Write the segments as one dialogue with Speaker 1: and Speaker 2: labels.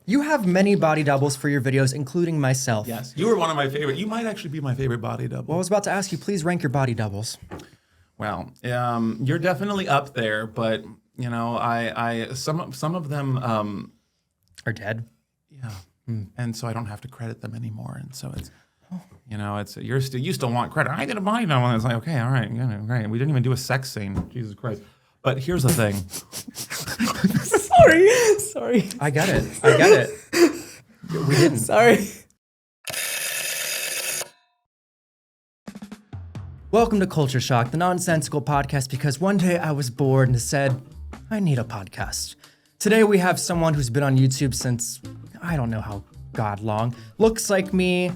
Speaker 1: You have many body doubles for your videos, including myself.
Speaker 2: Yes, you were one of my favorite. You might actually be my favorite body double.
Speaker 1: Well, I was about to ask you, please rank your body doubles.
Speaker 2: Well, you're definitely up there, but you know, some of them
Speaker 1: Are dead?
Speaker 2: yeah, and so I don't have to credit them anymore, and so it's. You know, you still want credit. I did a body double, and it's like, okay, all right, yeah, great. We didn't even do a sex scene, Jesus Christ. But here's the thing.
Speaker 3: Sorry.
Speaker 1: I get it. We didn't.
Speaker 3: Sorry.
Speaker 1: Welcome to Culture Shock, the nonsensical podcast, because one day I was bored and said, I need a podcast. Today we have someone who's been on YouTube since, I don't know how god long, looks like me.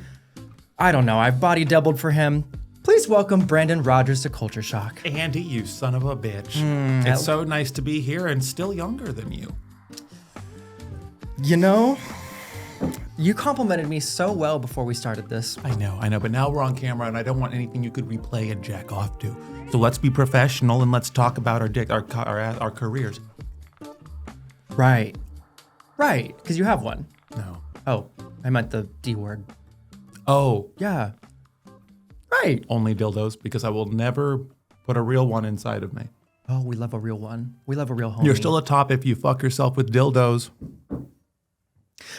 Speaker 1: I don't know, I've body doubled for him. Please welcome Brandon Rogers to Culture Shock.
Speaker 2: Andy, you son of a bitch. It's so nice to be here and still younger than you.
Speaker 1: You know, you complimented me so well before we started this.
Speaker 2: I know, but now we're on camera and I don't want anything you could replay and jack off to. So let's be professional and let's talk about our careers.
Speaker 1: Right, because you have one.
Speaker 2: No.
Speaker 1: Oh, I meant the D word.
Speaker 2: Oh,
Speaker 1: Yeah. Right.
Speaker 2: only dildos because I will never put a real one inside of me.
Speaker 1: Oh, we love a real one. We love a real homie.
Speaker 2: You're still a top if you fuck yourself with dildos.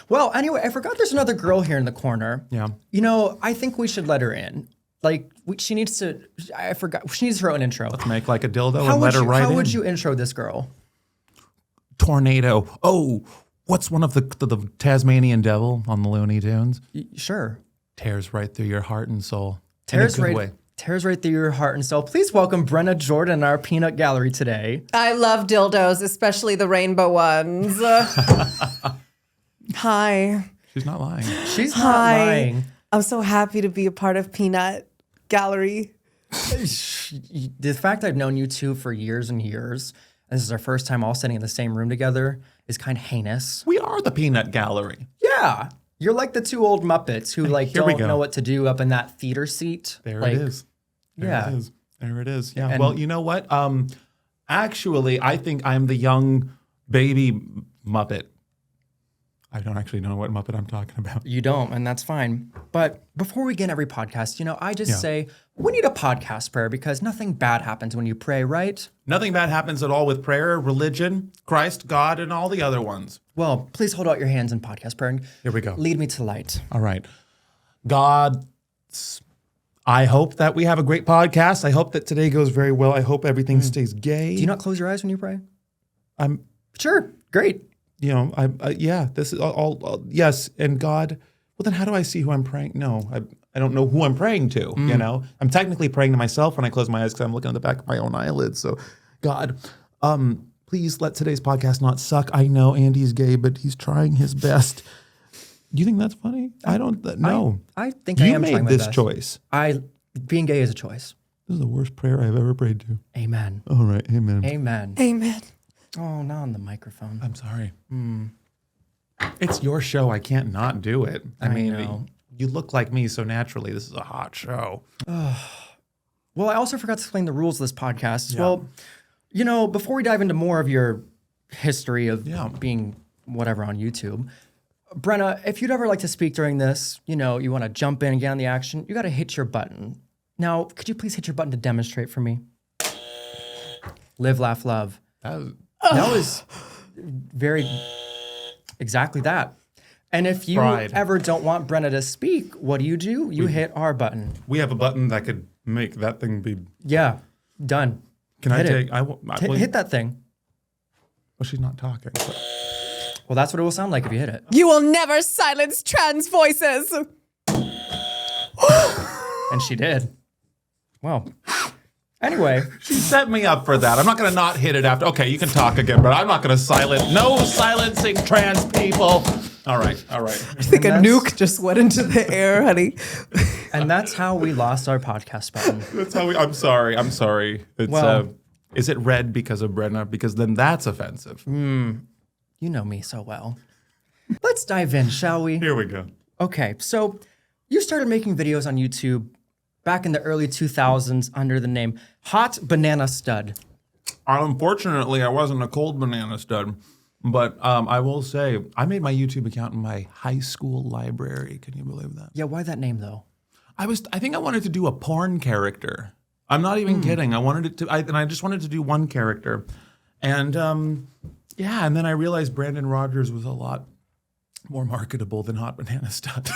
Speaker 1: Well, anyway, I forgot there's another girl here in the corner.
Speaker 2: Yeah.
Speaker 1: You know, I think we should let her in. Like, she needs her own intro.
Speaker 2: Let's make like a dildo and let her right in.
Speaker 1: How would you intro this girl?
Speaker 2: Tornado. Oh, what's one of the Tasmanian devil on the Looney Tunes?
Speaker 1: Sure.
Speaker 2: Tears right through your heart and soul. In a good way.
Speaker 1: Tears right through your heart and soul. Please welcome Brenna Jordan in our peanut gallery today.
Speaker 3: I love dildos, especially the rainbow ones. Hi.
Speaker 2: She's not lying.
Speaker 1: She's not
Speaker 3: Hi.
Speaker 1: lying.
Speaker 3: I'm so happy to be a part of Peanut Gallery.
Speaker 1: The fact I've known you two for years and years, and this is our first time all sitting in the same room together, is kind of heinous.
Speaker 2: We are the peanut gallery.
Speaker 1: Yeah. You're like the two old Muppets who
Speaker 2: Here we
Speaker 1: don't
Speaker 2: go.
Speaker 1: know what to do up in that theater seat.
Speaker 2: There
Speaker 1: Like,
Speaker 2: it is.
Speaker 1: Yeah.
Speaker 2: There it is. Yeah.
Speaker 1: And-
Speaker 2: well, you know what? Actually, I think I'm the young baby Muppet. I don't actually know what Muppet I'm talking about.
Speaker 1: You don't, and that's fine. But before we begin every podcast, you know, I just say we need a podcast prayer because nothing bad happens when you pray, right?
Speaker 2: Nothing bad happens at all with prayer, religion, Christ, God, and all the other ones.
Speaker 1: Well, please hold out your hands in podcast prayer and
Speaker 2: Here we go.
Speaker 1: lead me to light.
Speaker 2: All right. God, I hope that we have a great podcast. I hope that today goes very well. I hope everything stays gay.
Speaker 1: Do you not close your eyes when you pray?
Speaker 2: I'm,
Speaker 1: Sure. Great.
Speaker 2: you know, this is all yes. And God, well, then how do I see who I'm praying? No, I don't know who I'm praying to, you know? I'm technically praying to myself when I close my eyes because I'm looking at the back of my own eyelids. So, God, please let today's podcast not suck. I know Andy's gay, but he's trying his best. Do you think that's funny? I don't know.
Speaker 1: I think I
Speaker 2: You
Speaker 1: am trying
Speaker 2: made
Speaker 1: my
Speaker 2: this
Speaker 1: best.
Speaker 2: choice.
Speaker 1: Being gay is a choice.
Speaker 2: This is the worst prayer I've ever prayed to.
Speaker 1: Amen.
Speaker 2: All right, amen.
Speaker 1: Amen.
Speaker 3: Amen.
Speaker 1: Oh, not on the microphone.
Speaker 2: I'm sorry. It's your show. I can't not do it. I mean,
Speaker 1: know.
Speaker 2: you look like me so naturally. This is a hot show.
Speaker 1: Well, I also forgot to explain the rules of this podcast. Well, you know, before we dive into more of your history of being whatever on YouTube, Brenna, if you'd ever like to speak during this, you know, you want to jump in and get on the action, you got to hit your button. Now, could you please hit your button to demonstrate for me? Live, laugh, love. That was very exactly that. And if you
Speaker 2: Pride.
Speaker 1: ever don't want Brenna to speak, what do? You hit our button.
Speaker 2: We have a button that could make that thing be.
Speaker 1: Yeah, done.
Speaker 2: Can
Speaker 1: Hit
Speaker 2: I
Speaker 1: it.
Speaker 2: take?
Speaker 1: Hit that thing.
Speaker 2: Well, she's not talking. But.
Speaker 1: Well, that's what it will sound like if you hit it.
Speaker 3: You will never silence trans voices.
Speaker 1: And she did. Well, anyway,
Speaker 2: She set me up for that. I'm not going to not hit it after. Okay, you can talk again, but I'm not going to silence. No silencing trans people. All right.
Speaker 3: I think a
Speaker 1: that's-
Speaker 3: nuke just went into the air, honey.
Speaker 1: and that's how we lost our podcast button.
Speaker 2: That's how we. I'm sorry. It's,
Speaker 1: Well-
Speaker 2: is it red because of Brenna? Because then that's offensive.
Speaker 1: You know me so well. Let's dive in, shall we?
Speaker 2: Here we go.
Speaker 1: Okay, so you started making videos on YouTube back in the early 2000s under the name Hot Banana Stud.
Speaker 2: Unfortunately, I wasn't a cold banana stud. But I will say, I made my YouTube account in my high school library. Can you believe that?
Speaker 1: Yeah, why that name though?
Speaker 2: I think I wanted to do a porn character. I'm not even kidding. I wanted it to, and I just wanted to do one character. And yeah, and then I realized Brandon Rogers was a lot more marketable than Hot Banana Stud.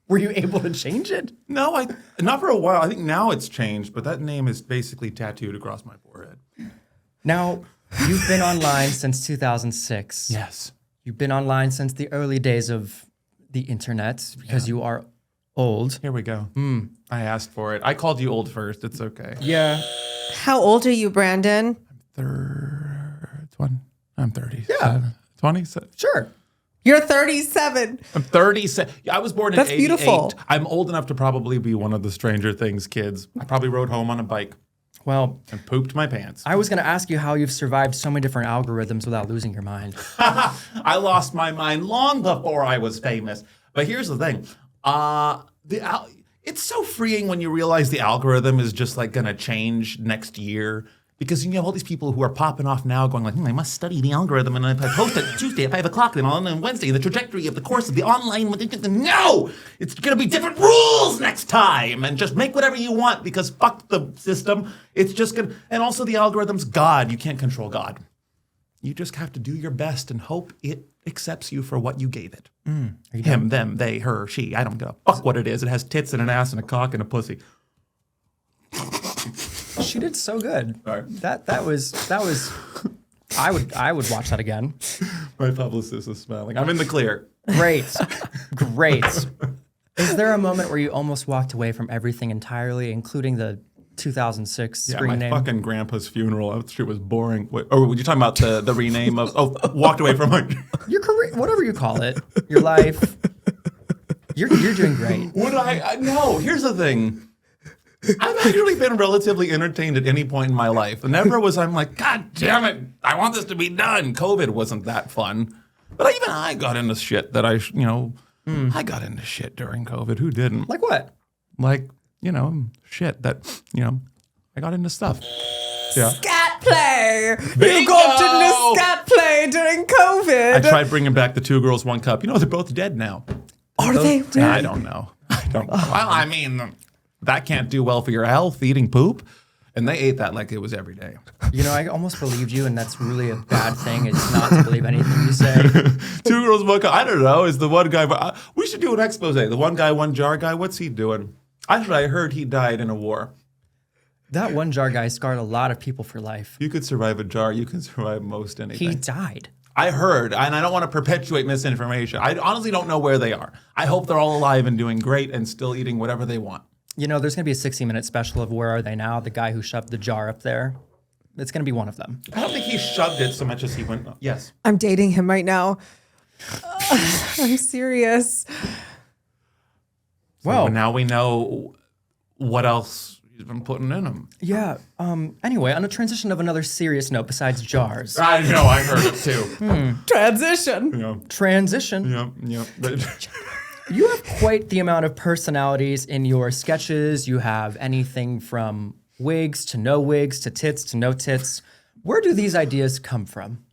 Speaker 1: Were you able to change it?
Speaker 2: No, not for a while. I think now it's changed, but that name is basically tattooed across my forehead.
Speaker 1: Now, you've been online since 2006.
Speaker 2: Yes.
Speaker 1: You've been online since the early days of the internet because you are old.
Speaker 2: Here we go. I asked for it. I called you old first. It's okay.
Speaker 1: Yeah.
Speaker 3: How old are you, Brandon?
Speaker 2: I'm 30.
Speaker 1: Yeah.
Speaker 2: 20?
Speaker 1: Sure.
Speaker 3: You're 37.
Speaker 2: I'm 37. I was born in
Speaker 3: That's
Speaker 2: 88.
Speaker 3: beautiful.
Speaker 2: I'm old enough to probably be one of the Stranger Things kids. I probably rode home on a bike
Speaker 1: Well,
Speaker 2: and pooped my pants.
Speaker 1: I was going to ask you how you've survived so many different algorithms without losing your mind.
Speaker 2: I lost my mind long before I was famous. But here's the thing. It's so freeing when you realize the algorithm is just like going to change next year. Because you have all these people who are popping off now going like, I must study the algorithm, and if I post it Tuesday at 5 o'clock, then on Wednesday, the trajectory of the course of the online, no! It's going to be different rules next time, and just make whatever you want because fuck the system. It's just going to, and also the algorithm's God. You can't control God. You just have to do your best and hope it accepts you for what you gave it. Him, them, they, her, she, I don't give a fuck what it is. It has tits and an ass and a cock and a pussy.
Speaker 1: She did so good.
Speaker 2: Sorry.
Speaker 1: That was I would watch that again.
Speaker 2: My publicist is smiling. I'm in the clear.
Speaker 1: Great. Great. Is there a moment where you almost walked away from everything entirely, including the 2006
Speaker 2: Yeah,
Speaker 1: screen
Speaker 2: my
Speaker 1: name?
Speaker 2: fucking grandpa's funeral. That shit was boring. Wait, or were you talking about the rename of? Oh, walked away from my.
Speaker 1: Your career, whatever you call it, your life. You're doing great.
Speaker 2: Would no, here's the thing. I've actually been relatively entertained at any point in my life. And never was I'm like, God damn it, I want this to be done. COVID wasn't that fun. But even I got into shit that I got into shit during COVID. Who didn't?
Speaker 1: Like what?
Speaker 2: Like, shit that, I got into stuff. Yeah.
Speaker 3: Scat play.
Speaker 2: Bingo!
Speaker 3: You got into scat play during COVID.
Speaker 2: I tried bringing back the 2 Girls, 1 Cup. They're both dead now.
Speaker 3: Are they really?
Speaker 2: I don't know. Well, I mean, that can't do well for your health, eating poop. And they ate that like it was every day.
Speaker 1: I almost believed you, and that's really a bad thing. It's not to believe anything you say.
Speaker 2: 2 Girls, 1 Cup. I don't know. Is the one guy? We should do an expose. The one guy, 1 jar guy. What's he doing? I heard he died in a war.
Speaker 1: That 1 jar guy scarred a lot of people for life.
Speaker 2: You could survive a jar. You can survive most anything.
Speaker 1: He died.
Speaker 2: I heard, and I don't want to perpetuate misinformation. I honestly don't know where they are. I hope they're all alive and doing great and still eating whatever they want.
Speaker 1: There's going to be a 60-minute special of Where Are They Now? The guy who shoved the jar up there. It's going to be one of them.
Speaker 2: I don't think he shoved it so much as he went. Yes.
Speaker 3: I'm dating him right now. I'm serious.
Speaker 2: Well, so now we know what else he's been putting in him.
Speaker 1: Yeah. Anyway, on a transition of another serious note besides jars.
Speaker 2: I know. I heard it too.
Speaker 3: Transition.
Speaker 2: Yeah.
Speaker 1: Transition.
Speaker 2: Yeah.
Speaker 1: You have quite the amount of personalities in your sketches. You have anything from wigs to no wigs to tits to no tits. Where do these ideas come from?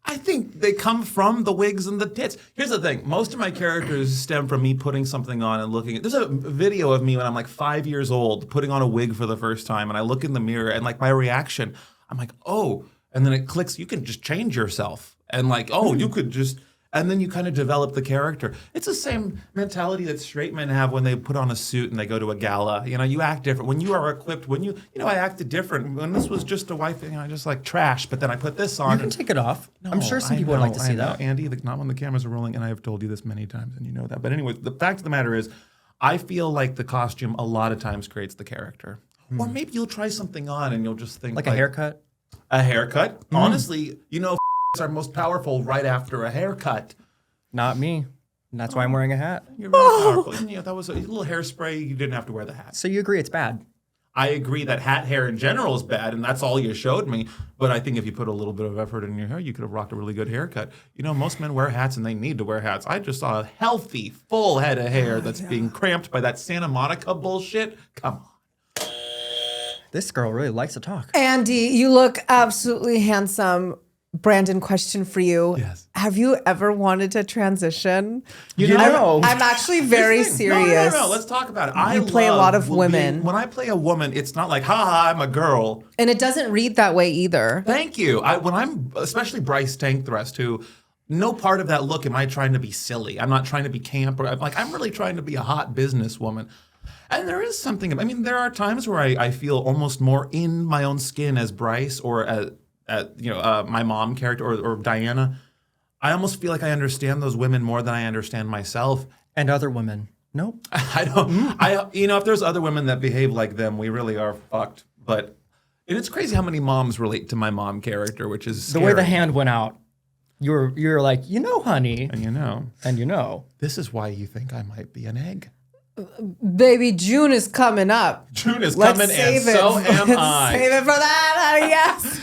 Speaker 2: I think they come from the wigs and the tits. Here's the thing. Most of my characters stem from me putting something on and looking at. There's a video of me when I'm like 5 years old putting on a wig for the first time, and I look in the mirror and like my reaction, I'm like, oh, and then it clicks. You can just change yourself, and like, oh, you could just. And then you kind of develop the character. It's the same mentality that straight men have when they put on a suit and they go to a gala. You act different. When you are equipped, I acted different. When this was just a wife, I just like trash. But then I put this on.
Speaker 1: You can take it off.
Speaker 2: No,
Speaker 1: I'm sure some people would like to see that.
Speaker 2: Andy, not when the cameras are rolling, and I have told you this many times, and you know that. But anyway, the fact of the matter is, I feel like the costume a lot of times creates the character. Or maybe you'll try something on and you'll just think
Speaker 1: like a haircut?
Speaker 2: A haircut? Honestly, are most powerful right after a haircut.
Speaker 1: Not me. And that's why I'm wearing a hat.
Speaker 2: You're very powerful. That was a little hairspray. You didn't have to wear the hat.
Speaker 1: So you agree it's bad?
Speaker 2: I agree that hat hair in general is bad, and that's all you showed me. But I think if you put a little bit of effort in your hair, you could have rocked a really good haircut. Most men wear hats, and they need to wear hats. I just saw a healthy, full head of hair that's being cramped by that Santa Monica bullshit. Come on.
Speaker 1: This girl really likes to talk.
Speaker 3: Andy, you look absolutely handsome. Brandon, question for you.
Speaker 2: Yes.
Speaker 3: Have you ever wanted to transition?
Speaker 1: You know.
Speaker 3: I'm actually very serious.
Speaker 2: No. Let's talk about it.
Speaker 3: You play a lot of women.
Speaker 2: When I play a woman, it's not like, ha, I'm a girl.
Speaker 3: And it doesn't read that way either.
Speaker 2: Thank you. When I'm, especially Bryce Tank Thrust, who, no part of that look am I trying to be silly. I'm not trying to be camp. I'm really trying to be a hot businesswoman. And there is something, there are times where I feel almost more in my own skin as Bryce or as my mom character or Diana. I almost feel like I understand those women more than I understand myself.
Speaker 1: And other women. Nope.
Speaker 2: I don't. If there's other women that behave like them, we really are fucked. But it's crazy how many moms relate to my mom character, which is scary.
Speaker 1: The way the hand went out, you're like, honey,
Speaker 2: and this is why you think I might be an egg.
Speaker 3: Baby, June is coming up.
Speaker 2: June is coming, and so am I.
Speaker 3: Save it for that, honey, yes.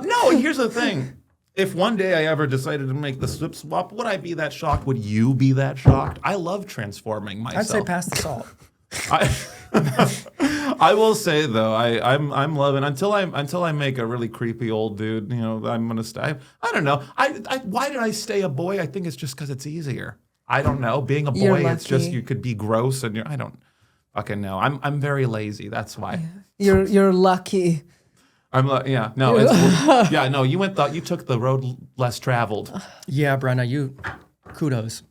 Speaker 2: No, and here's the thing. If one day I ever decided to make the slip swap, would I be that shocked? Would you be that shocked? I love transforming myself.
Speaker 1: I'd say pass the salt.
Speaker 2: I will say though, I'm loving until I make a really creepy old dude. I'm gonna stay. I don't know. Why did I stay a boy? I think it's just because it's easier. I don't know. Being a boy, it's just you could be gross and I don't fucking know. I'm very lazy. That's why.
Speaker 3: You're lucky.
Speaker 2: Yeah. No. It's, yeah. No. You took the road less traveled.
Speaker 1: Yeah, Brenna. Kudos.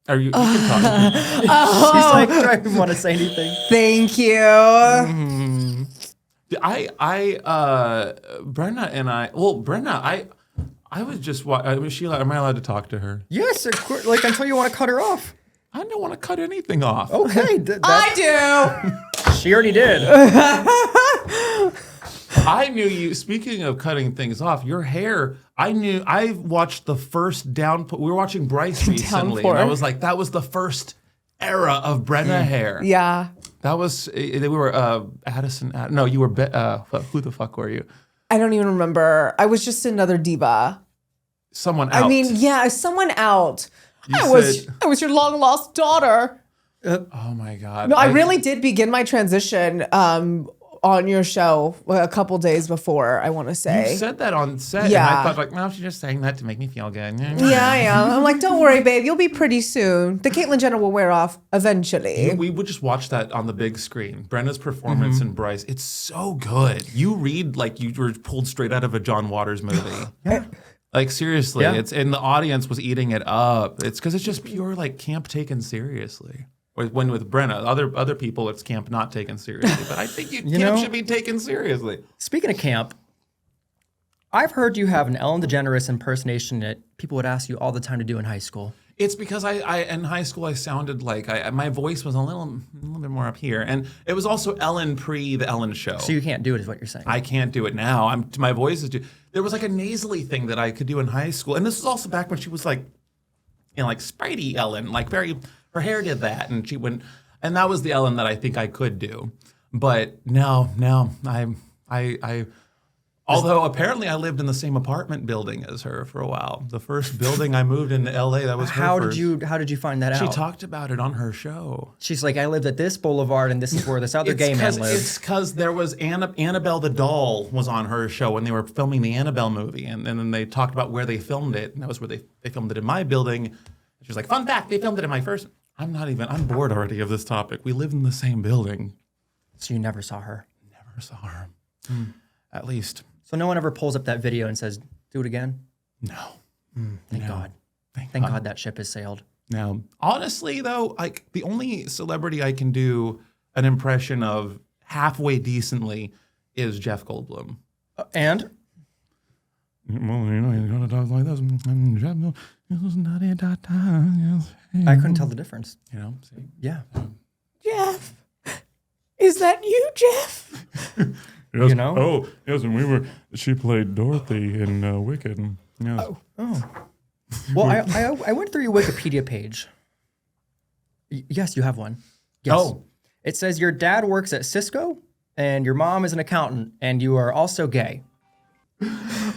Speaker 2: Are you? You can talk.
Speaker 1: She's like, do I even want to say anything?
Speaker 3: Thank you.
Speaker 2: Mm-hmm. Brenna, I was just. Am I allowed to talk to her?
Speaker 1: Yes, of course. Like until you want to cut her off.
Speaker 2: I don't want to cut anything off.
Speaker 1: Okay.
Speaker 3: I do.
Speaker 1: She already did.
Speaker 2: I knew you. Speaking of cutting things off, your hair. I watched the first downpour. We were watching Bryce recently, and I was like, that was the first era of Brenna hair.
Speaker 3: Yeah.
Speaker 2: That was. We were Addison. No, you were. Who the fuck were you?
Speaker 3: I don't even remember. I was just another diva.
Speaker 2: Someone out.
Speaker 3: Someone out. I was your long lost daughter.
Speaker 2: Oh my God.
Speaker 3: No, I really did begin my transition on your show a couple days before, I want to say.
Speaker 2: You said that on set,
Speaker 3: Yeah.
Speaker 2: and I thought, no, she's just saying that to make me feel good.
Speaker 3: Yeah, I am. I'm like, don't worry, babe. You'll be pretty soon. The Caitlyn Jenner will wear off eventually.
Speaker 2: We would just watch that on the big screen. Brenna's performance and Bryce, it's so good. You read like you were pulled straight out of a John Waters movie.
Speaker 1: Yeah.
Speaker 2: Like seriously,
Speaker 1: Yeah.
Speaker 2: and the audience was eating it up. It's because it's just pure like camp taken seriously. When with Brenna, other people, it's camp not taken seriously. But I think camp should be taken seriously.
Speaker 1: Speaking of camp, I've heard you have an Ellen DeGeneres impersonation that people would ask you all the time to do in high school.
Speaker 2: It's because I in high school I sounded like my voice was a little bit more up here, and it was also Ellen pre the Ellen show.
Speaker 1: So you can't do it, is what you're saying.
Speaker 2: I can't do it now. My voice is there was like a nasally thing that I could do in high school, and this is also back when she was like, like Spidey Ellen, like very. Her hair did that, and she went, and that was the Ellen that I think I could do. But no, I. Although apparently I lived in the same apartment building as her for a while. The first building I moved into LA, that was her first.
Speaker 1: How did you find that out?
Speaker 2: She talked about it on her show.
Speaker 1: She's like, I lived at this boulevard, and this is where this other gay man lives.
Speaker 2: It's because there was Annabelle the doll was on her show when they were filming the Annabelle movie, and then they talked about where they filmed it, and that was where they filmed it in my building. She was like, fun fact, they filmed it in my first. I'm bored already of this topic. We live in the same building.
Speaker 1: So you never saw her?
Speaker 2: Never saw her. At least.
Speaker 1: So no one ever pulls up that video and says, do it again?
Speaker 2: No.
Speaker 1: Thank God. Thank God that ship has sailed.
Speaker 2: No. Honestly, though, like the only celebrity I can do an impression of halfway decently is Jeff Goldblum.
Speaker 1: And?
Speaker 2: Well, he's going to talk like this.
Speaker 1: I couldn't tell the difference.
Speaker 2: See?
Speaker 1: Yeah.
Speaker 3: Jeff, is that you, Jeff?
Speaker 2: Yes.
Speaker 1: Oh,
Speaker 2: yes, and she played Dorothy in Wicked. Yes.
Speaker 1: Oh. Well, I went through your Wikipedia page. Yes, you have one. Yes.
Speaker 2: Oh.
Speaker 1: It says your dad works at Cisco and your mom is an accountant and you are also gay.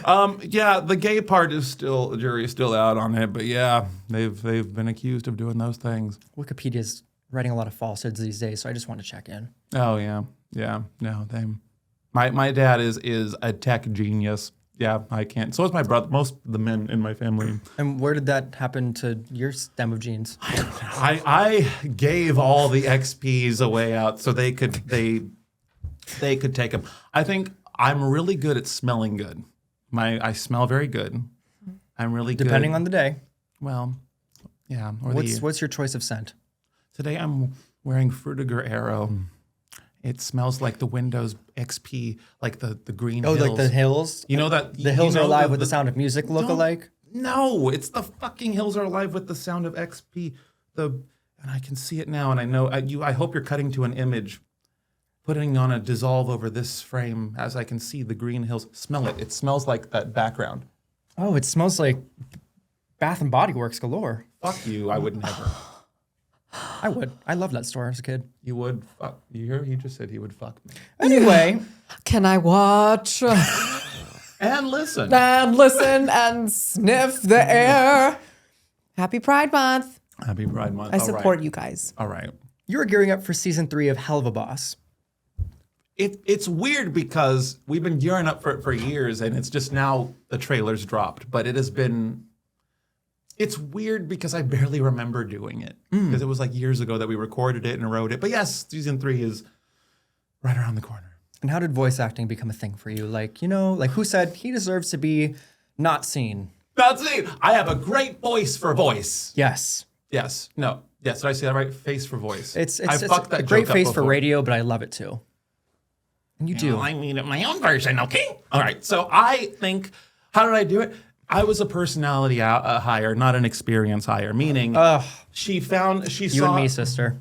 Speaker 2: Yeah, the gay part is the jury's still out on it, but yeah, they've been accused of doing those things.
Speaker 1: Wikipedia's writing a lot of falsehoods these days, so I just want to check in.
Speaker 2: Oh yeah. Yeah, no, my dad is a tech genius. Yeah, I can't. So is my brother. Most of the men in my family.
Speaker 1: And where did that happen to your stem of genes?
Speaker 2: I gave all the XPs away out so they could take them. I think I'm really good at smelling good. I smell very good. I'm really good.
Speaker 1: Depending on the day.
Speaker 2: Well, yeah. Or
Speaker 1: What's your choice of scent?
Speaker 2: Today I'm wearing Frutiger Arrow. It smells like the Windows XP, like the green hills.
Speaker 1: Oh, like the hills?
Speaker 2: You know that
Speaker 1: The hills are alive with the sound of music look-alike?
Speaker 2: No, it's the fucking hills are alive with the sound of XP. And I can see it now, and I know I hope you're cutting to an image, putting on a dissolve over this frame as I can see the green hills. Smell it. It smells like that background.
Speaker 1: Oh, it smells like Bath and Body Works galore.
Speaker 2: Fuck you. I would never.
Speaker 1: I would. I loved that store as a kid.
Speaker 2: You would fuck. You hear? He just said he would fuck me.
Speaker 1: Anyway.
Speaker 3: Can I watch
Speaker 2: And listen.
Speaker 3: and listen and sniff the air? Happy Pride Month.
Speaker 2: Happy Pride Month.
Speaker 3: I support you guys.
Speaker 2: All right.
Speaker 1: You're gearing up for season 3 of Hell of a Boss.
Speaker 2: It's weird because we've been gearing up for it for years, and it's just now the trailer's dropped. But it has been. It's weird because I barely remember doing it because it was like years ago that we recorded it and wrote it. But yes, season 3 is right around the corner.
Speaker 1: And how did voice acting become a thing for you? Like, who said he deserves to be not seen?
Speaker 2: Not seen. I have a great voice for voice.
Speaker 1: Yes.
Speaker 2: Yes. No. Yes. Did I say that right? Face for voice.
Speaker 1: It's
Speaker 2: fucked that
Speaker 1: a great
Speaker 2: joke up
Speaker 1: face for
Speaker 2: before.
Speaker 1: radio, but I love it too. And you do.
Speaker 2: Well, I mean it my own version, okay? All right. So I think, how did I do it? I was a personality hire, not an experience hire. Meaning, she saw
Speaker 1: You and me, sister.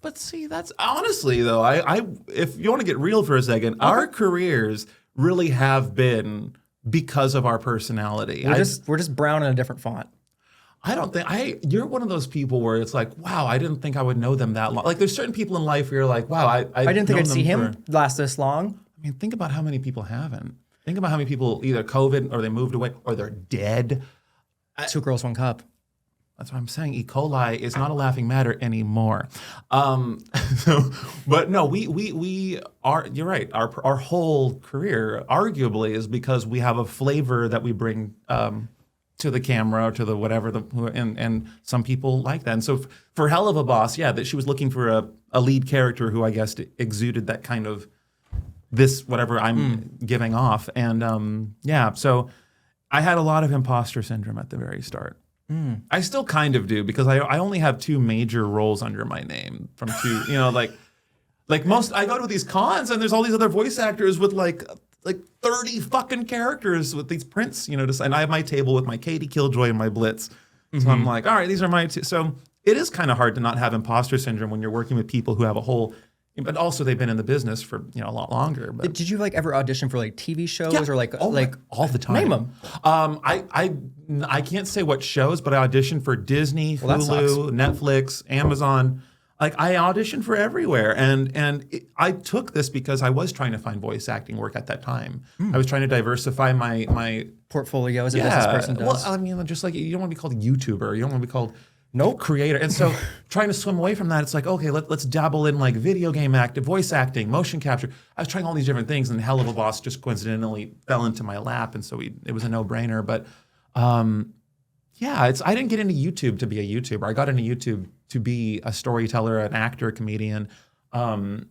Speaker 2: But see, that's honestly though, I if you want to get real for a second, our careers really have been because of our personality.
Speaker 1: We're just brown in a different font.
Speaker 2: I don't think you're one of those people where it's like, wow, I didn't think I would know them that long. Like there's certain people in life where you're like, wow, I
Speaker 1: didn't think I'd see him last this long.
Speaker 2: I mean, think about how many people haven't. Think about how many people either COVID or they moved away or they're dead.
Speaker 1: 2 girls, 1 cup.
Speaker 2: That's what I'm saying. E. coli is not a laughing matter anymore. But no, we are. You're right. Our whole career, arguably, is because we have a flavor that we bring to the camera or to the whatever. And some people like that. And so for Hell of a Boss, yeah, that she was looking for a lead character who I guess exuded that kind of this whatever I'm giving off. And yeah, so I had a lot of imposter syndrome at the very start. I still kind of do because I only have 2 major roles under my name from 2, like most, I go to these cons and there's all these other voice actors with like 30 fucking characters with these prints, and I have my table with my Katie Killjoy and my Blitz. So I'm like, all right, these are my 2. So it is kind of hard to not have imposter syndrome when you're working with people who have a whole, but also they've been in the business for a lot longer. But
Speaker 1: Did you ever audition for TV shows or
Speaker 2: all the time?
Speaker 1: Name them.
Speaker 2: I can't say what shows, but I auditioned for Disney, Hulu, Netflix, Amazon. Like I auditioned for everywhere, and I took this because I was trying to find voice acting work at that time. I was trying to diversify my
Speaker 1: portfolio as a business person does.
Speaker 2: Well, I mean, just like you don't want to be called a YouTuber, you don't want to be called creator. And so trying to swim away from that, it's like, okay, let's dabble in like video game acting, voice acting, motion capture. I was trying all these different things, and Hell of a Boss just coincidentally fell into my lap, and so it was a no-brainer. But yeah, I didn't get into YouTube to be a YouTuber. I got into YouTube to be a storyteller, an actor, a comedian. There's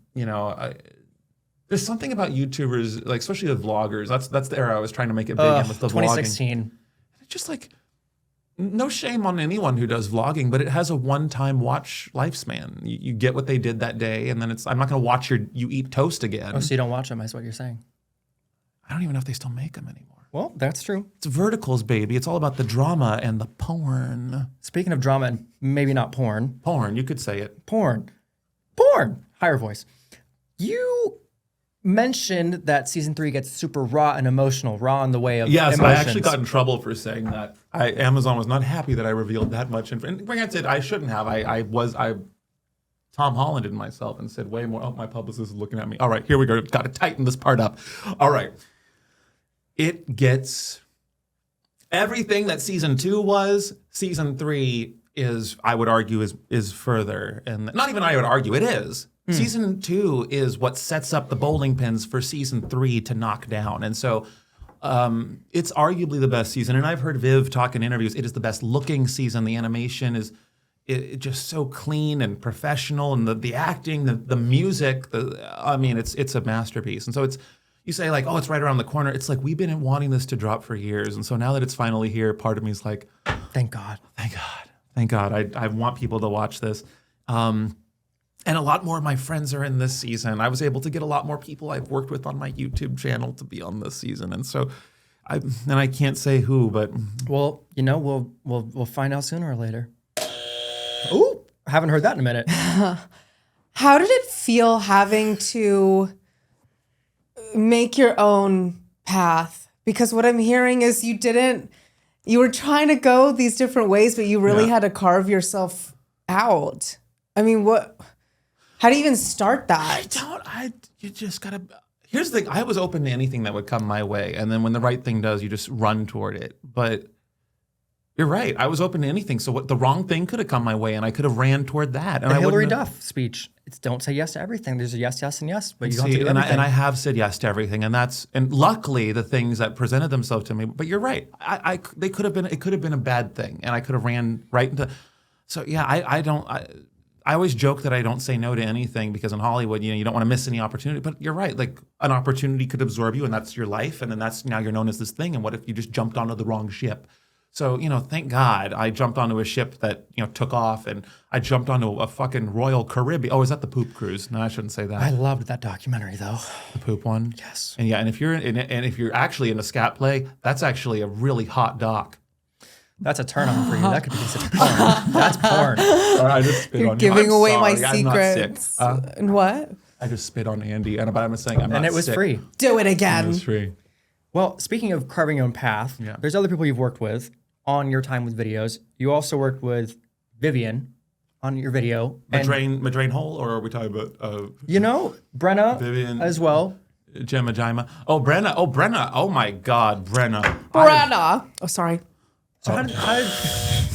Speaker 2: something about YouTubers, like especially the vloggers. That's the era I was trying to make it big in with the
Speaker 1: 2016.
Speaker 2: vlogging. It's just like, no shame on anyone who does vlogging, but it has a one-time watch lifespan. You get what they did that day, and then I'm not going to watch you eat toast again.
Speaker 1: Oh, so you don't watch them, is what you're saying.
Speaker 2: I don't even know if they still make them anymore.
Speaker 1: Well, that's true.
Speaker 2: It's verticals, baby. It's all about the drama and the porn.
Speaker 1: Speaking of drama and maybe not porn.
Speaker 2: Porn, you could say it.
Speaker 1: Porn. Higher voice. You mentioned that season 3 gets super raw and emotional, raw in the way of
Speaker 2: emotions. I actually got in trouble for saying that. Amazon was not happy that I revealed that much. And granted, I shouldn't have. I Tom Holland and myself and said way more. Oh, my publicist is looking at me. All right, here we go. Got to tighten this part up. All right. It gets everything that season 2 was. Season 3 is, I would argue, is further. And not even I would argue, it is. Season 2 is what sets up the bowling pins for season 3 to knock down. And so it's arguably the best season. And I've heard Viv talk in interviews. It is the best looking season. The animation is just so clean and professional. And the acting, the music, it's a masterpiece. And so you say like, oh, it's right around the corner. It's like, we've been wanting this to drop for years. And so now that it's finally here, part of me is like,
Speaker 1: thank God.
Speaker 2: Thank God. Thank God. I want people to watch this. And a lot more of my friends are in this season. I was able to get a lot more people I've worked with on my YouTube channel to be on this season. And so I can't say who, but
Speaker 1: well, we'll find out sooner or later. Ooh, I haven't heard that in a minute.
Speaker 3: How did it feel having to make your own path? Because what I'm hearing is you were trying to go these different ways, but you really had to carve yourself out. I mean, how do you even start that?
Speaker 2: You just gotta, here's the thing, I was open to anything that would come my way. And then when the right thing does, you just run toward it. But you're right, I was open to anything. So the wrong thing could have come my way and I could have ran toward that. And
Speaker 1: the Hillary Duff speech, it's don't say yes to everything. There's a yes, yes, and yes, but you don't have to do everything.
Speaker 2: And I have said yes to everything. And luckily the things that presented themselves to me, but you're right, it could have been a bad thing. And I could have ran right into, so yeah, I always joke that I don't say no to anything because in Hollywood, you don't want to miss any opportunity. But you're right, like an opportunity could absorb you and that's your life. And then now you're known as this thing. And what if you just jumped onto the wrong ship? So, thank God I jumped onto a ship that, took off and I jumped onto a fucking Royal Caribbean. Oh, is that the poop cruise? No, I shouldn't say that.
Speaker 1: I loved that documentary though.
Speaker 2: The poop one?
Speaker 1: Yes.
Speaker 2: And yeah, and if you're actually into scat play, that's actually a really hot doc.
Speaker 1: That's a turn on for you. That could be considered porn. That's porn.
Speaker 2: I just spit
Speaker 3: You're
Speaker 2: on
Speaker 3: giving
Speaker 2: you.
Speaker 3: away
Speaker 2: Sorry,
Speaker 3: my
Speaker 2: I'm not
Speaker 3: secrets.
Speaker 2: sick.
Speaker 3: And what?
Speaker 2: I just spit on Andy, but I'm saying I'm not sick.
Speaker 1: And it was free.
Speaker 3: Do it again.
Speaker 2: It was free.
Speaker 1: Well, speaking of carving your own path, there's other people you've worked with on your time with videos. You also worked with Vivian on your video.
Speaker 2: Madrain Hole, or are we talking about...
Speaker 1: Brenna
Speaker 2: Vivian,
Speaker 1: as well.
Speaker 2: Gemma Jima. Oh, Brenna. Oh, my God, Brenna.
Speaker 3: Oh, sorry.
Speaker 1: So how did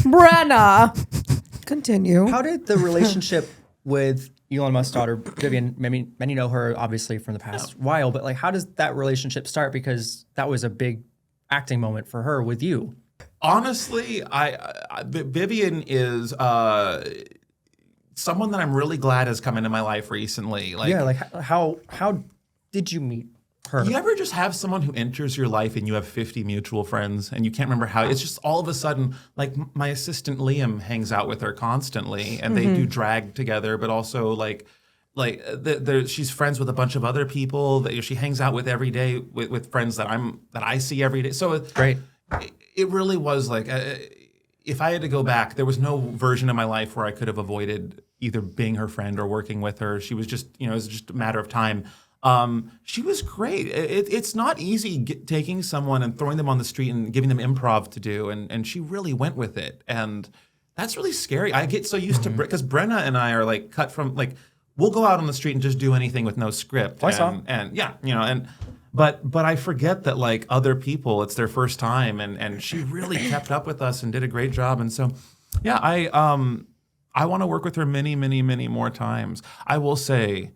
Speaker 3: Brenna. Continue.
Speaker 1: How did the relationship with Elon Musk's daughter, Vivian, many know her obviously from the past while, but like how does that relationship start? Because that was a big acting moment for her with you.
Speaker 2: Honestly, Vivian is someone that I'm really glad has come into my life recently.
Speaker 1: How did you meet her?
Speaker 2: You ever just have someone who enters your life and you have 50 mutual friends and you can't remember how? It's just all of a sudden, like my assistant Liam hangs out with her constantly and they do drag together, but also she's friends with a bunch of other people that she hangs out with every day with friends that I see every day. So it's
Speaker 1: great.
Speaker 2: It really was like, if I had to go back, there was no version of my life where I could have avoided either being her friend or working with her. She was just, it was just a matter of time. She was great. It's not easy taking someone and throwing them on the street and giving them improv to do. And she really went with it. And that's really scary. I get so used to, because Brenna and I are like cut from, like, we'll go out on the street and just do anything with no script. But I forget that like other people, it's their first time. And she really kept up with us and did a great job. And so, yeah, I want to work with her many, many, many more times. I will say,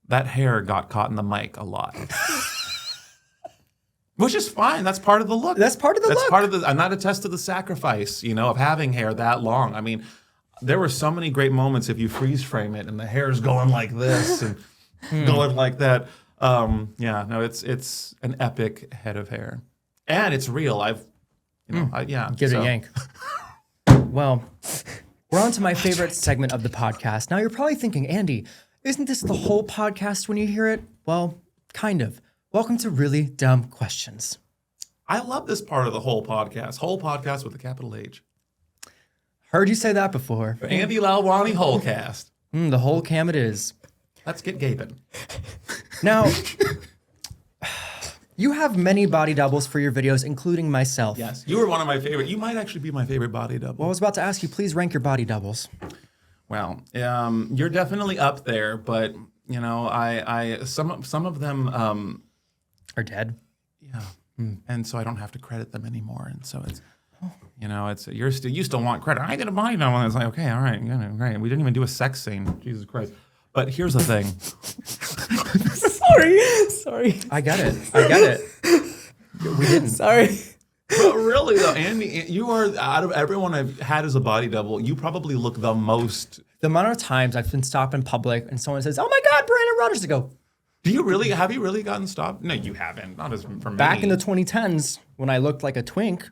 Speaker 2: that hair got caught in the mic a lot. Which is fine. That's part of the look.
Speaker 1: That's part of the look.
Speaker 2: I'm not attest to the sacrifice, of having hair that long. I mean, there were so many great moments if you freeze frame it and the hair's going like this and going like that. It's an epic head of hair. And it's real.
Speaker 1: Give it a yank. Well, we're on to my favorite segment of the podcast. Now you're probably thinking, Andy, isn't this the whole podcast when you hear it? Well, kind of. Welcome to Really Dumb Questions.
Speaker 2: I love this part of the whole podcast. Whole podcast with a capital H.
Speaker 1: Heard you say that before.
Speaker 2: Andy Lalwani Wholecast.
Speaker 1: The whole cam it is.
Speaker 2: Let's get gaping.
Speaker 1: Now, you have many body doubles for your videos, including myself.
Speaker 2: Yes, you were one of my favorite. You might actually be my favorite body double.
Speaker 1: Well, I was about to ask you, please rank your body doubles.
Speaker 2: Well, you're definitely up there, but some of them
Speaker 1: are dead.
Speaker 2: Yeah, and so I don't have to credit them anymore, and so it's you still want credit. I did a body double, and it's like, okay, all right, great. We didn't even do a sex scene, Jesus Christ. But here's the thing.
Speaker 3: Sorry.
Speaker 1: I get it. We didn't.
Speaker 3: Sorry.
Speaker 2: But really, though, Andy, you are, out of everyone I've had as a body double, you probably look the most.
Speaker 1: The amount of times I've been stopped in public and someone says, "Oh my God, Brandon Rogers," to go.
Speaker 2: Do you really? Have you really gotten stopped? No, you haven't. Not as for me.
Speaker 1: Back in the 2010s, when I looked like a twink,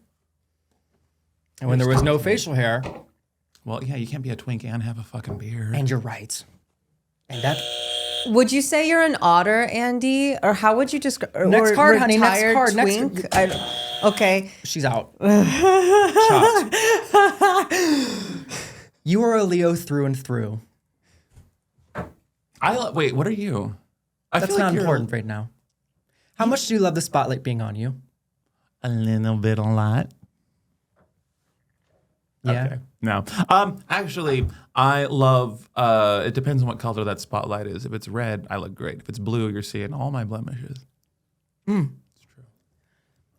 Speaker 1: and when there was no facial hair.
Speaker 2: Well, yeah, you can't be a twink and have a fucking beard.
Speaker 1: And you're right. And that.
Speaker 3: Would you say you're an otter, Andy? Or how would you describe?
Speaker 1: Next card, honey. Next
Speaker 3: retired
Speaker 1: card.
Speaker 3: Twink? Okay.
Speaker 1: She's out. Chopped. You are a Leo through and through.
Speaker 2: Wait, what are you? I
Speaker 1: That's
Speaker 2: feel like
Speaker 1: not
Speaker 2: you're
Speaker 1: important right now. How much do you love the spotlight being on you?
Speaker 2: a little bit, a lot.
Speaker 1: Yeah.
Speaker 2: Okay. No. Actually, I love, it depends on what color that spotlight is. If it's red, I look great. If it's blue, you're seeing all my blemishes. It's true.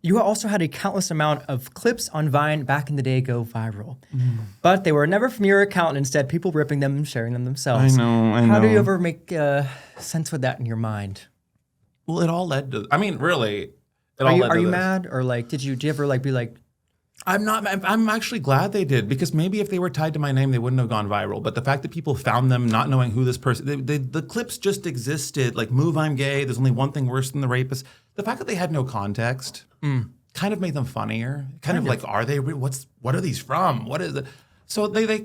Speaker 1: You also had a countless amount of clips on Vine back in the day go viral. But they were never from your account. Instead, people ripping them and sharing them themselves.
Speaker 2: I know.
Speaker 1: How do you ever make sense with that in your mind?
Speaker 2: Well, it all led to, I mean, really, it all
Speaker 1: Are you,
Speaker 2: led
Speaker 1: are
Speaker 2: to
Speaker 1: you
Speaker 2: this.
Speaker 1: mad? Or like, did you ever like be like,
Speaker 2: I'm actually glad they did, because maybe if they were tied to my name, they wouldn't have gone viral. But the fact that people found them not knowing who this person, the clips just existed, like "Move, I'm gay," there's only one thing worse than the rapist. The fact that they had no context kind of made them funnier. Kind of like, are they, what are these from? What is it? So they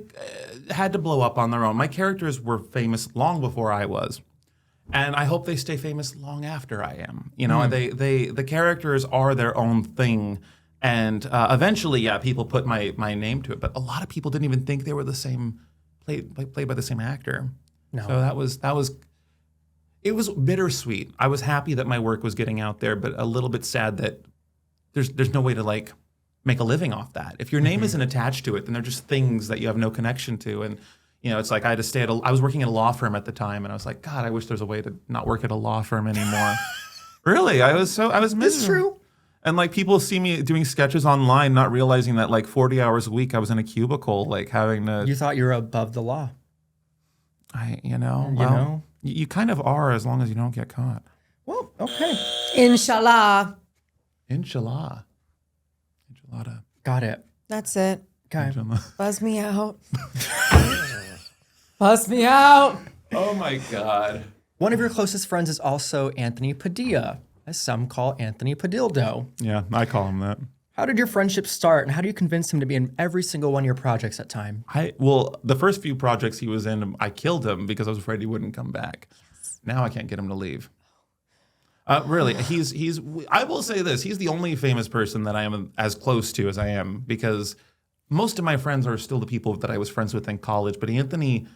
Speaker 2: had to blow up on their own. My characters were famous long before I was. And I hope they stay famous long after I am. You know, the characters are their own thing. And eventually, yeah, people put my name to it, but a lot of people didn't even think they were the same, played by the same actor.
Speaker 1: No.
Speaker 2: So it was bittersweet. I was happy that my work was getting out there, but a little bit sad that there's no way to like make a living off that. If your name isn't attached to it, then they're just things that you have no connection to. And you know, it's like I had to stay I was working at a law firm at the time, and I was like, God, I wish there's a way to not work at a law firm anymore. Really, I was miserable.
Speaker 1: it's true?
Speaker 2: And like people see me doing sketches online, not realizing that like 40 hours a week I was in a cubicle, like having to.
Speaker 1: You thought you were above the law.
Speaker 2: You kind of are, as long as you don't get caught.
Speaker 1: Well, okay.
Speaker 3: Inshallah.
Speaker 2: Inshallah. Enchilada.
Speaker 1: Got it.
Speaker 3: That's it.
Speaker 1: Okay.
Speaker 2: Inshallah.
Speaker 3: Buzz me out. Buzz me out.
Speaker 2: Oh my God.
Speaker 1: One of your closest friends is also Anthony Padilla, as some call Anthony Padildo.
Speaker 2: Yeah, I call him that.
Speaker 1: How did your friendship start, and how do you convince him to be in every single one of your projects at time?
Speaker 2: Well, the first few projects he was in, I killed him because I was afraid he wouldn't come back. Now I can't get him to leave. Really, I will say this, he's the only famous person that I am as close to as I am, because most of my friends are still the people that I was friends with in college, but Anthony,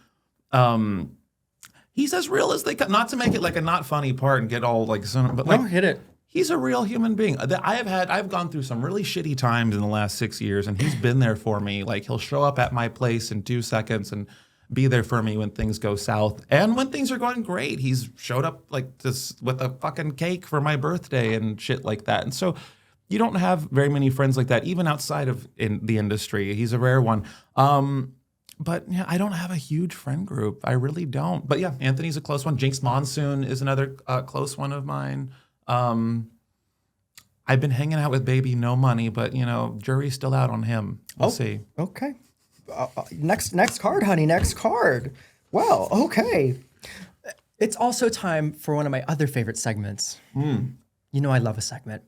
Speaker 2: he's as real as they come. Not to make it like a not funny part and get all like, but like,
Speaker 1: hit it.
Speaker 2: he's a real human being. I've gone through some really shitty times in the last 6 years, and he's been there for me. Like, he'll show up at my place in 2 seconds and be there for me when things go south. And when things are going great, he's showed up like this with a fucking cake for my birthday and shit like that. And so you don't have very many friends like that, even outside of in the industry. He's a rare one. But yeah, I don't have a huge friend group. I really don't. But yeah, Anthony's a close one. Jinx Monsoon is another close one of mine. I've been hanging out with Baby No Money, but you know, jury's still out on him. We'll see.
Speaker 1: Okay. Next card, honey. Next card. Well, okay. It's also time for one of my other favorite segments. You know I love a segment.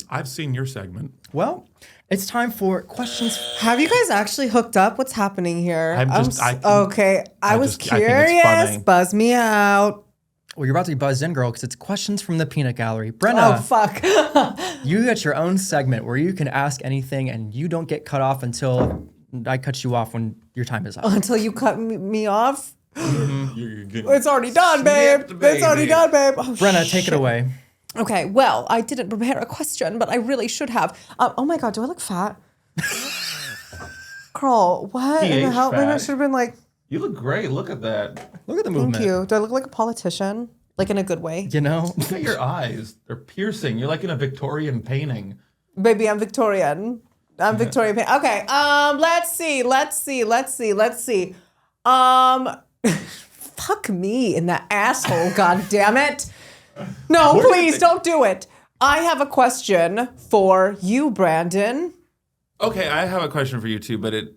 Speaker 2: I've seen your segment.
Speaker 1: Well, it's time for questions.
Speaker 3: Have you guys actually hooked up? What's happening here?
Speaker 2: I
Speaker 3: was
Speaker 2: think it's
Speaker 3: curious.
Speaker 2: funny.
Speaker 3: Buzz me out.
Speaker 1: Well, you're about to be buzzed in, girl, because it's questions from the peanut gallery. Brenna,
Speaker 3: Oh, fuck.
Speaker 1: you get your own segment where you can ask anything and you don't get cut off until I cut you off when your time is up.
Speaker 3: Until you cut me off?
Speaker 2: You're getting
Speaker 3: It's already done, babe.
Speaker 2: snipped,
Speaker 3: It's already
Speaker 2: baby.
Speaker 3: done, babe. Oh,
Speaker 1: Brenna, take it away.
Speaker 3: Okay, well, I didn't prepare a question, but I really should have. Oh my God, do I look fat? Carl, what in the
Speaker 2: PH
Speaker 3: hell? Maybe I
Speaker 2: fat.
Speaker 3: should have been like,
Speaker 2: You look great. Look at that.
Speaker 1: Look at the movement.
Speaker 3: thank you. Do I look like a politician? Like in a good way?
Speaker 1: You know?
Speaker 2: Look at your eyes. They're piercing. You're like in a Victorian painting.
Speaker 3: Baby, I'm Victorian. I'm Victorian. Okay, let's see. Fuck. fuck me in that asshole, god damn it. No, please don't do it. I have a question for you, Brandon.
Speaker 2: Okay, I have a question for you too, but it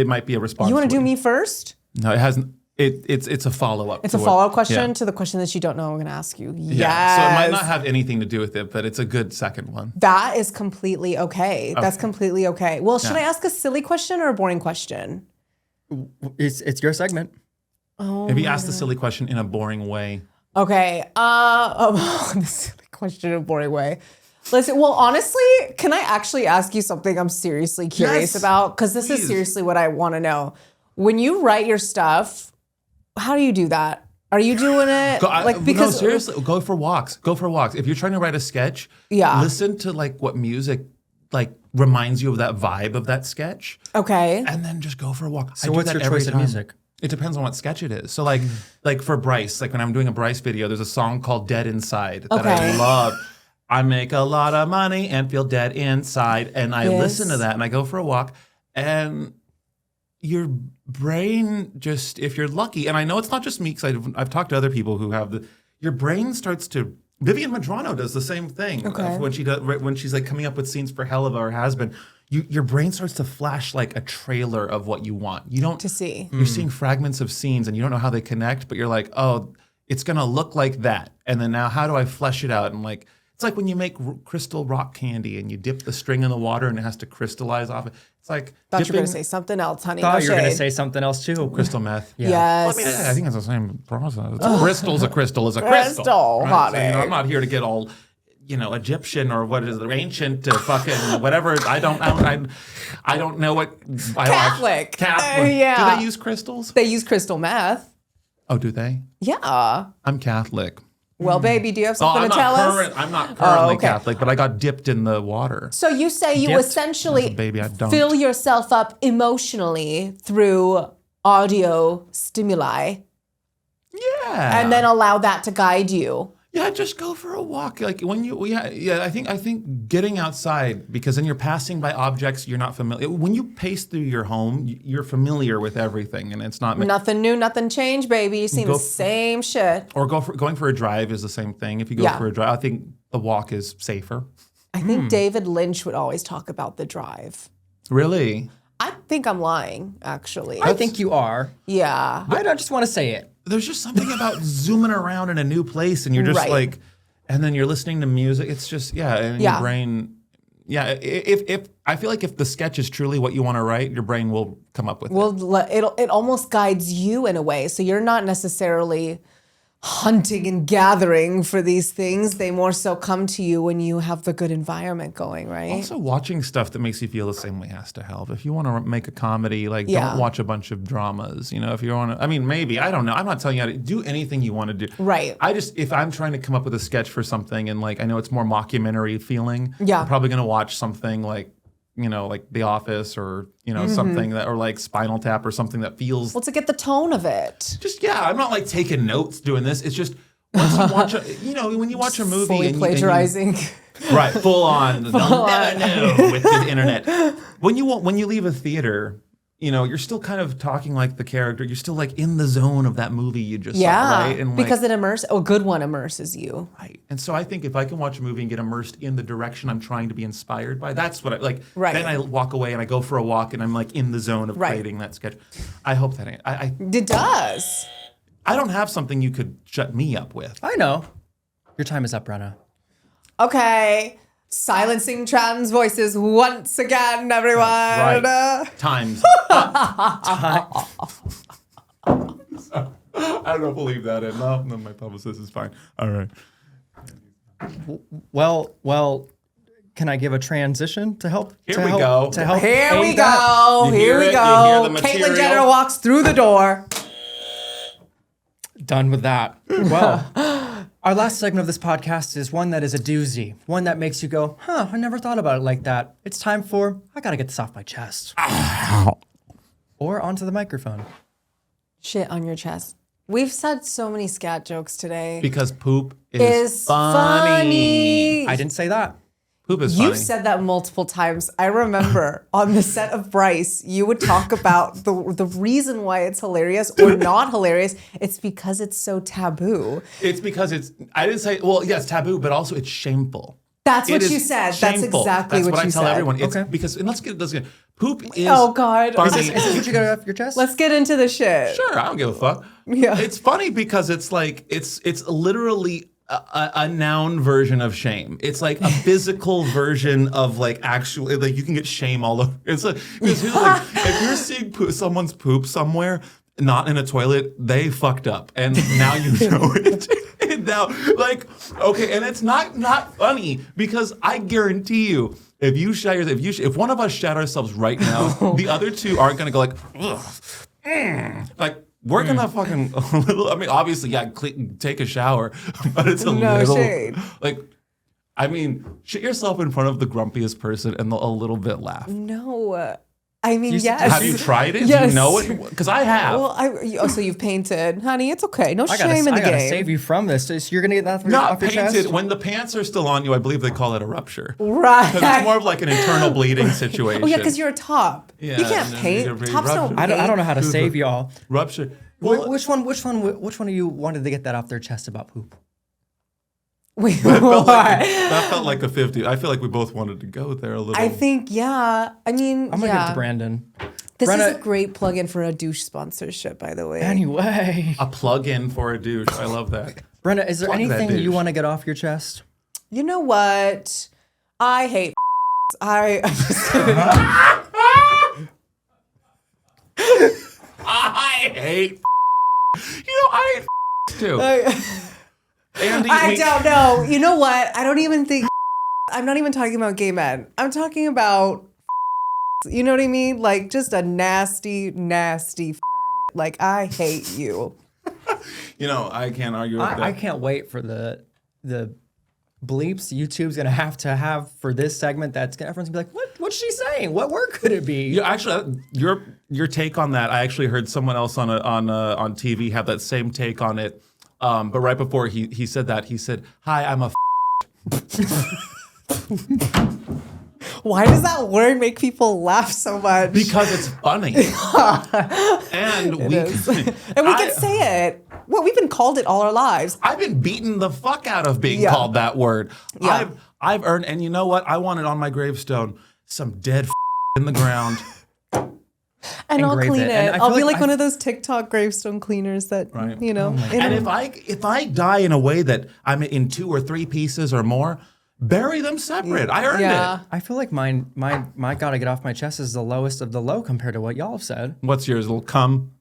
Speaker 2: might be a response.
Speaker 3: You want to do me first?
Speaker 2: No, it hasn't. It's a follow-up.
Speaker 3: It's a follow-up question to the question that you don't know I'm going to ask you.
Speaker 2: Yeah. So it might not have anything to do with it, but it's a good second one.
Speaker 3: That is completely okay. That's completely okay. Well, should I ask a silly question or a boring question?
Speaker 1: It's your segment.
Speaker 3: Oh,
Speaker 2: Maybe ask the silly question in a boring way.
Speaker 3: Okay. The silly question in a boring way. Listen, well, honestly, can I actually ask you something I'm seriously curious about? Because this is seriously what I want to know. When you write your stuff, how do you do that? Are you doing it
Speaker 2: no, seriously, go for walks. Go for walks. If you're trying to write a sketch, listen to like what music like reminds you of that vibe of that sketch.
Speaker 3: Okay.
Speaker 2: And then just go for a walk.
Speaker 1: So what's your choice of music?
Speaker 2: It depends on what sketch it is. So like for Bryce, like when I'm doing a Bryce video, there's a song called Dead Inside that I love. I make a lot of money and feel dead inside. And I listen to that and I go for a walk and your brain just, if you're lucky, and I know it's not just me because I've talked to other people who have your brain starts to, Vivian Madrano does the same thing when she's like coming up with scenes for Helva or Has Been. Your brain starts to flash like a trailer of what you want. You don't
Speaker 3: to see.
Speaker 2: You're seeing fragments of scenes and you don't know how they connect, but you're like, oh, it's gonna look like that. And then now how do I flesh it out? And like, it's like when you make crystal rock candy and you dip the string in the water and it has to crystallize off it. It's like
Speaker 3: thought you were gonna say something else, honey.
Speaker 1: Thought you were gonna say something else too.
Speaker 2: Crystal meth.
Speaker 3: Yeah. Yes.
Speaker 2: Well, I think it's the same process. A crystal's a crystal is a crystal. Right?
Speaker 3: Honey.
Speaker 2: So, I'm not here to get all, Egyptian or what is it, ancient fucking whatever. I don't know what.
Speaker 3: Catholic.
Speaker 2: Do they use crystals?
Speaker 3: They use crystal meth.
Speaker 2: Oh, do they?
Speaker 3: Yeah.
Speaker 2: I'm Catholic.
Speaker 3: Well, baby, do you have something to tell us?
Speaker 2: I'm not currently Catholic, but I got dipped in the water.
Speaker 3: So you say you essentially fill yourself up emotionally through audio stimuli.
Speaker 2: Yeah.
Speaker 3: And then allow that to guide you.
Speaker 2: Yeah, just go for a walk. Like when I think getting outside, because then you're passing by objects you're not familiar. When you pace through your home, you're familiar with everything, and it's not
Speaker 3: nothing new, nothing changed, baby. You're seeing the same shit.
Speaker 2: Or going for a drive is the same thing. If you go for a drive, I think the walk is safer.
Speaker 3: I think David Lynch would always talk about the drive.
Speaker 2: Really?
Speaker 3: I think I'm lying, actually.
Speaker 1: I think you are.
Speaker 3: Yeah.
Speaker 1: I just want to say it.
Speaker 2: There's just something about zooming around in a new place and you're just like, and then you're listening to music. It's just, and your brain, if I feel like if the sketch is truly what you want to write, your brain will come up with it.
Speaker 3: Well, it almost guides you in a way. So you're not necessarily hunting and gathering for these things. They more so come to you when you have the good environment going, right?
Speaker 2: Also, watching stuff that makes you feel the same way has to help. If you want to make a comedy, don't watch a bunch of dramas. If you want to, maybe, I don't know. I'm not telling you how to do anything you want to do.
Speaker 3: Right.
Speaker 2: If I'm trying to come up with a sketch for something and I know it's more mockumentary feeling, I'm probably going to watch something like The Office or, something that, or like Spinal Tap or something that feels.
Speaker 3: Well, to get the tone of it.
Speaker 2: Just, I'm not taking notes doing this. It's just, once you watch when you watch a movie.
Speaker 3: Fully plagiarizing.
Speaker 2: Right, full on. With the internet. When you leave a theater, you're still kind of talking like the character. You're still in the zone of that movie you just saw, right? And
Speaker 3: because it a good one immerses you.
Speaker 2: Right. And so I think if I can watch a movie and get immersed in the direction I'm trying to be inspired by, that's what I like.
Speaker 3: Right.
Speaker 2: Then I walk away and I go for a walk and I'm in the zone of creating that sketch. I hope that
Speaker 3: it does.
Speaker 2: I don't have something you could shut me up with.
Speaker 1: I know. Your time is up, Brenna.
Speaker 3: Okay. Silencing trans voices once again, everyone.
Speaker 2: Right. Times. I don't believe that in. No, my publicist is fine. All right.
Speaker 1: Well, can I give a transition to help?
Speaker 2: Here we go.
Speaker 3: Here we go. Caitlyn Jenner walks through the door.
Speaker 1: Done with that. Well, our last segment of this podcast is one that is a doozy. One that makes you go, I never thought about it like that. It's time for, I gotta get this off my chest. Or onto the microphone.
Speaker 3: Shit on your chest. We've said so many scat jokes today.
Speaker 2: Because poop is funny.
Speaker 1: I didn't say that.
Speaker 2: Poop is funny.
Speaker 3: You've said that multiple times. I remember on the set of Bryce, you would talk about the reason why it's hilarious or not hilarious. It's because it's so taboo.
Speaker 2: It's because I didn't say, well, yes, taboo, but also it's shameful.
Speaker 3: That's what you said.
Speaker 2: Shameful.
Speaker 3: That's exactly what you said.
Speaker 2: That's what I tell everyone. It's
Speaker 1: Okay.
Speaker 2: because, and let's get poop is
Speaker 3: Oh, God.
Speaker 2: funny.
Speaker 1: Is this what you got off your chest?
Speaker 3: Let's get into the shit.
Speaker 2: Sure, I don't give a fuck.
Speaker 3: Yeah.
Speaker 2: It's funny because it's like, it's literally a noun version of shame. It's like a physical version of like actually, like you can get shame all over. It's like, if you're seeing someone's poop somewhere, not in a toilet, they fucked up. And now you know it. And now, like, okay, and it's not funny because I guarantee you, if one of us shat ourselves right now, the other two aren't gonna go like, ugh, like, we're gonna fucking, I mean, obviously, yeah, take a shower, but it's a little,
Speaker 3: shade.
Speaker 2: like, I mean, shit yourself in front of the grumpiest person and they'll a little bit laugh.
Speaker 3: No. I mean, yes.
Speaker 2: Have you tried it?
Speaker 3: Yes.
Speaker 2: Do you know it? Because I have.
Speaker 3: Well, so you've painted. Honey, it's okay. No
Speaker 1: I
Speaker 3: shame in the
Speaker 1: gotta
Speaker 3: game.
Speaker 1: save you from this. So you're gonna get that
Speaker 2: Not
Speaker 1: off your
Speaker 2: painted.
Speaker 1: chest?
Speaker 2: When the pants are still on you, I believe they call it a rupture.
Speaker 3: Right.
Speaker 2: Because it's more of like an internal bleeding situation.
Speaker 3: Oh, yeah, because you're a top.
Speaker 2: Yeah,
Speaker 3: you can't
Speaker 2: no,
Speaker 3: paint.
Speaker 2: you're very
Speaker 3: Tops don't
Speaker 2: ruptured.
Speaker 3: paint.
Speaker 1: I don't know how to save y'all.
Speaker 2: Rupture.
Speaker 1: Which one of you wanted to get that off their chest about poop?
Speaker 3: Wait,
Speaker 2: That
Speaker 3: what?
Speaker 2: felt like a 50. I feel like we both wanted to go there a little.
Speaker 3: I think, yeah. I mean,
Speaker 1: I'm gonna give it to Brandon.
Speaker 3: This
Speaker 1: Brenna-
Speaker 3: is a great plug-in for a douche sponsorship, by the way.
Speaker 1: Anyway,
Speaker 2: a plug-in for a douche. I love that.
Speaker 1: Brenda, is there
Speaker 2: Plug that
Speaker 1: anything
Speaker 2: douche.
Speaker 1: you want to get off your chest?
Speaker 3: You know what? I hate I'm just kidding.
Speaker 2: I hate. I hate too. Andy,
Speaker 3: I don't know. You know what? I don't even think. I'm not even talking about gay men. I'm talking about. You know what I mean? Like just a nasty, nasty. Like I hate you.
Speaker 2: I can't argue with that.
Speaker 1: I can't wait for the bleeps YouTube's gonna have for this segment. Everyone's gonna be like, what's she saying? What word could it be?
Speaker 2: Yeah, actually, your take on that. I actually heard someone else on TV have that same take on it. But right before he said that, he said, "Hi, I'm a."
Speaker 3: Why does that word make people laugh so much?
Speaker 2: Because it's funny, and we
Speaker 3: can say it. Well, we've been called it all our lives.
Speaker 2: I've been beaten the fuck out of being
Speaker 3: Yeah.
Speaker 2: called that word.
Speaker 3: Yeah.
Speaker 2: I've earned, and you know what? I want it on my gravestone. Some dead in the ground.
Speaker 3: And I'll
Speaker 1: Engrave
Speaker 3: clean
Speaker 1: it.
Speaker 3: it.
Speaker 1: And I
Speaker 3: I'll
Speaker 1: feel
Speaker 3: be
Speaker 1: like
Speaker 3: like one of those TikTok gravestone cleaners that,
Speaker 2: Right.
Speaker 3: And
Speaker 2: if I die in a way that I'm in 2 or 3 pieces or more, bury them separate. I earned it.
Speaker 1: I feel like my gotta get off my chest is the lowest of the low compared to what y'all have said.
Speaker 2: What's yours? Little cum.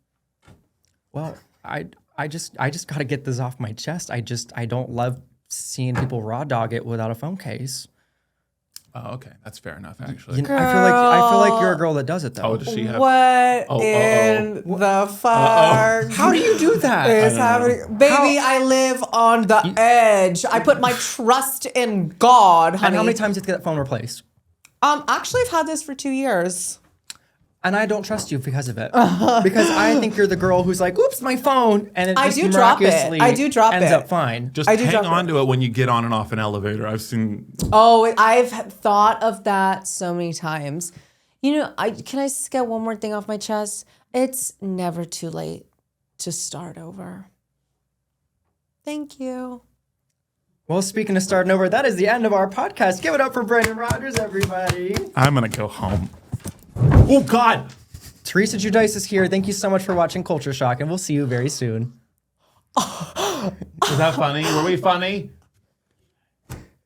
Speaker 1: Well, I just gotta get this off my chest. I don't love seeing people raw dog it without a phone case.
Speaker 2: Oh, okay, that's fair enough. Actually,
Speaker 1: I feel like you're a girl that does it though.
Speaker 2: oh, does she have?
Speaker 3: what
Speaker 2: Oh,
Speaker 3: in the fuck?
Speaker 1: How do you do that?
Speaker 3: is happening? Baby, I live on the edge. I put my trust in God, honey.
Speaker 1: And how many times did you get that phone replaced?
Speaker 3: Actually, I've had this for 2 years.
Speaker 1: And I don't trust you because of it. Because I think you're the girl who's like, oops, my phone. And it
Speaker 3: I
Speaker 1: just
Speaker 3: do drop it.
Speaker 1: miraculously
Speaker 3: I do drop
Speaker 1: ends
Speaker 3: it.
Speaker 1: up fine.
Speaker 2: Just
Speaker 3: I do
Speaker 2: hang
Speaker 3: drop
Speaker 2: on
Speaker 3: it.
Speaker 2: to it when you get on and off an elevator. I've seen.
Speaker 3: Oh, I've thought of that so many times. Can I just get one more thing off my chest? It's never too late to start over. Thank you.
Speaker 1: Well, speaking of starting over, that is the end of our podcast. Give it up for Brandon Rogers, everybody.
Speaker 2: I'm gonna go home. Oh God.
Speaker 1: Teresa Judice is here. Thank you so much for watching Culture Shock, and we'll see you very soon.
Speaker 2: Is that funny? Were we funny?